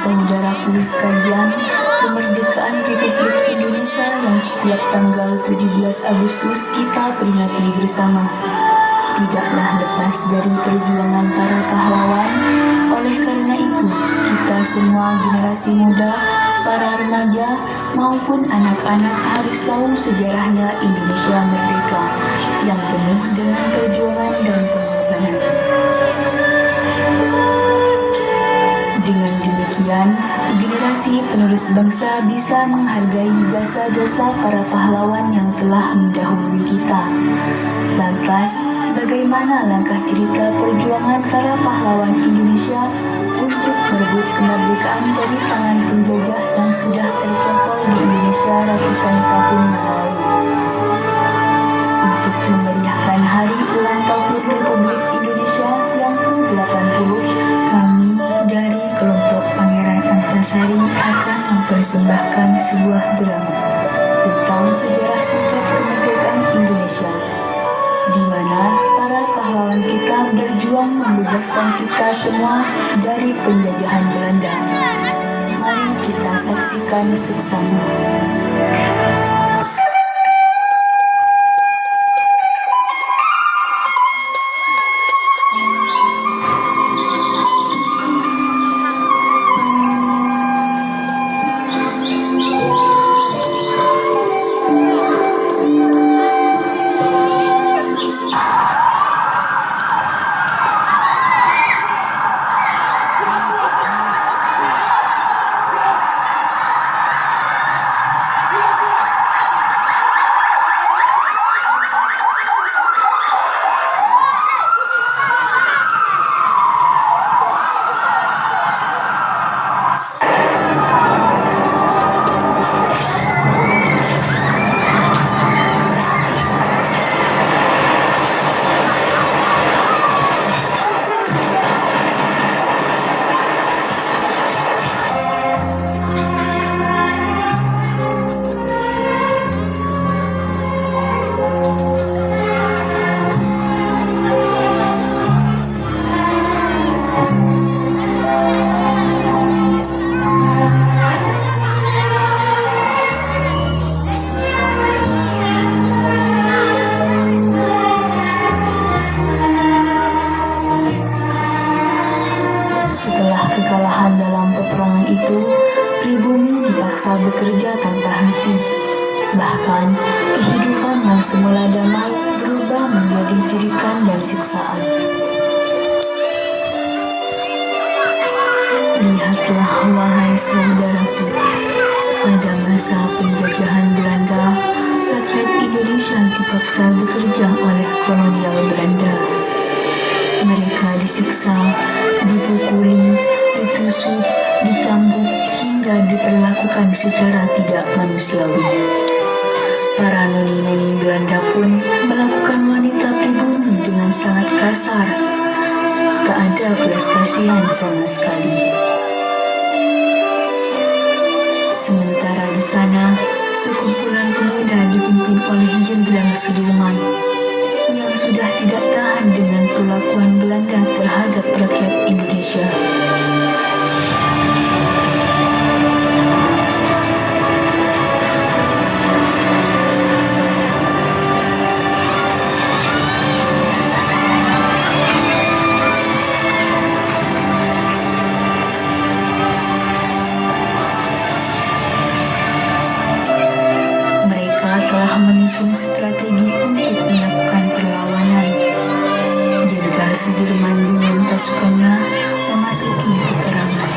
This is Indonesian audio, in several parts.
saudaraku sekalian, kemerdekaan Republik Indonesia yang setiap tanggal 17 Agustus kita peringati bersama tidaklah lepas dari perjuangan para pahlawan. Oleh karena itu, kita semua generasi muda, para remaja maupun anak-anak harus tahu sejarahnya Indonesia merdeka yang penuh dengan perjuangan dan pengorbanan. Dengan demikian, generasi penerus bangsa bisa menghargai jasa-jasa para pahlawan yang telah mendahului kita. Lantas, bagaimana langkah cerita perjuangan para pahlawan Indonesia untuk merebut kemerdekaan dari tangan penjajah yang sudah tercokol di Indonesia ratusan tahun yang lalu? Untuk memeriahkan hari ulang tahun Republik Indonesia yang ke-80, kami dari kelompok Pangeran Antasari akan mempersembahkan sebuah drama tentang sejarah singkat kemerdekaan Indonesia, di mana para pahlawan kita berjuang membebaskan kita semua dari penjajahan Belanda. Mari kita saksikan bersama. Kekalahan dalam peperangan itu, pribumi dipaksa bekerja tanpa henti. Bahkan, kehidupan yang semula damai berubah menjadi jeritan dan siksaan. Lihatlah, wahai saudaraku, pada masa penjajahan Belanda, rakyat Indonesia dipaksa bekerja oleh kolonial Belanda. Mereka disiksa, dipukuli, ditusuk, dicambuk, hingga diperlakukan secara tidak manusiawi. Para noni-noni Belanda pun melakukan wanita pribumi dengan sangat kasar. Tak ada belas kasihan sama sekali. Sementara di sana, sekumpulan pemuda dipimpin oleh Jenderal Sudirman yang sudah tidak tahan dengan perlakuan Belanda terhadap rakyat Indonesia. Mereka telah menyusun strategi untuk melakukan perlawanan. Jenderal Sudirman dengan pasukannya memasuki peperangan.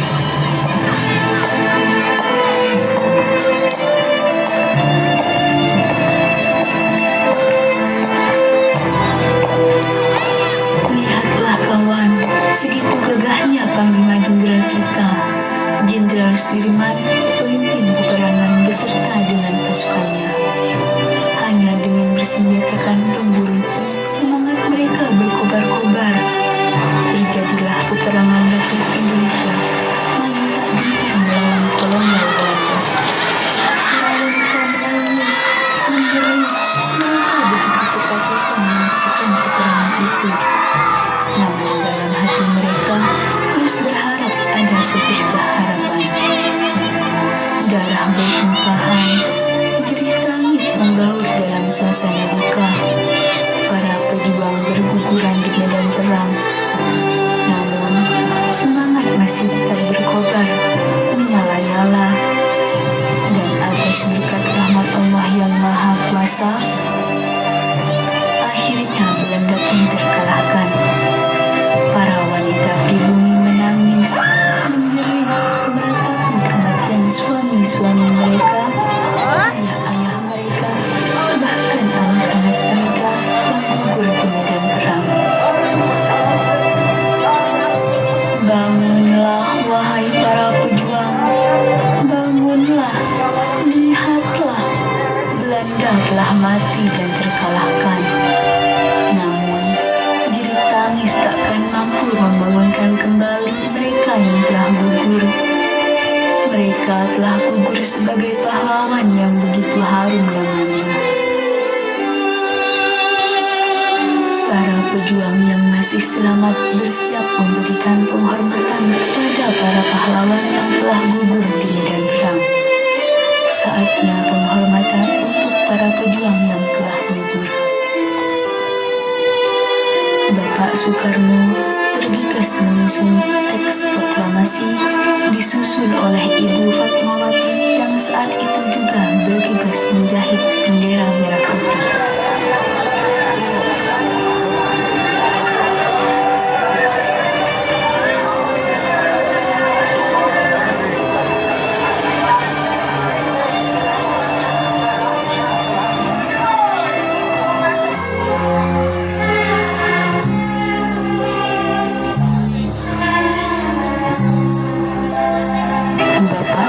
Lihatlah kawan, segitu gagahnya Panglima Jenderal kita, Jenderal Sudirman, pemimpin peperangan beserta dengan pasukannya. Hanya dengan bersenjatakan pemburu, semangat mereka berkobar-kobar. Terjadilah peperangan rakyat Indonesia, malah tak gentar melawan kolonial Belanda. Lalu mereka menangis, menjerit, mereka begitu ketakutan menyaksikan peperangan itu. Namun dalam hati mereka terus berharap ada secercah harapan. suami-suami mereka, ayah-ayah mereka, bahkan anak-anak mereka yang gugur di medan perang. Bangunlah, wahai para pejuang, bangunlah, lihatlah, Belanda telah mati dan terkalahkan. Namun, jerit tangis takkan mampu membangunkan kembali mereka yang telah gugur. Mereka telah gugur sebagai pahlawan yang begitu harum namanya. Para pejuang yang masih selamat bersiap memberikan penghormatan kepada para pahlawan yang telah gugur di medan perang. Saatnya penghormatan untuk para pejuang yang telah gugur. Bapak Soekarno bergegas menyusun teks proklamasi disusun oleh Ibu Fatmawati yang saat itu juga bergegas menjahit bendera merah putih.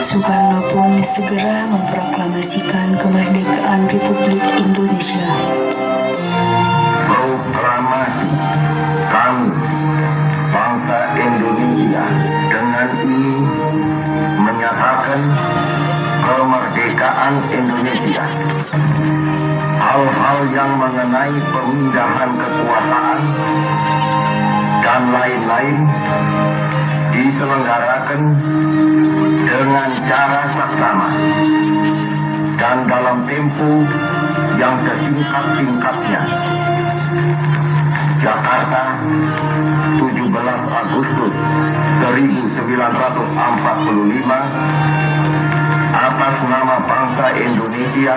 Soekarno pun segera memproklamasikan kemerdekaan Republik Indonesia. Proklamasi kami, bangsa Indonesia, dengan ini menyatakan kemerdekaan Indonesia. Hal-hal yang mengenai pemindahan kekuasaan dan lain-lain diselenggarakan dengan cara saksama dan dalam tempo yang sesingkat-singkatnya. Jakarta, 17 Agustus 1945, atas nama bangsa Indonesia,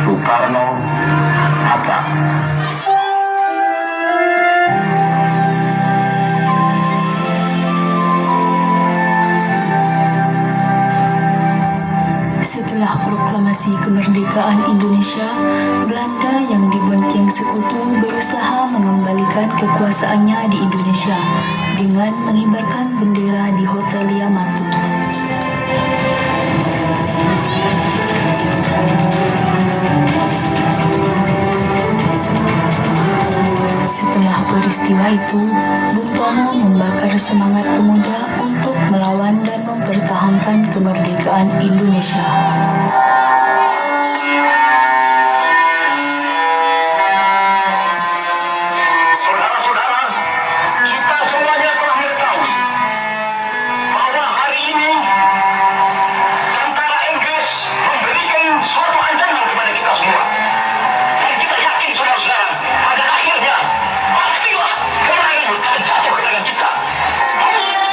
Soekarno-Hatta. Setelah proklamasi kemerdekaan Indonesia, Belanda yang dibonceng sekutu berusaha mengembalikan kekuasaannya di Indonesia dengan mengibarkan bendera di Hotel Yamato. Setelah peristiwa itu, Bung Tomo membakar semangat pemuda untuk melawan dan mempertahankan kemerdekaan Indonesia. Saudara-saudara, kita semuanya telah mengetahui bahwa hari ini tentara Inggris memberikan suatu ancaman kepada kita semua. Dan kita yakin, saudara-saudara, pada akhirnya pastilah kemenangan akan jatuh ke tangan kita. Merdeka!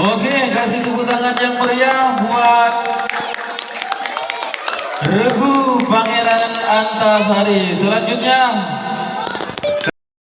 Oke, kasih tepuk tangan yang meriah buat Regu Pangeran Antasari. Selanjutnya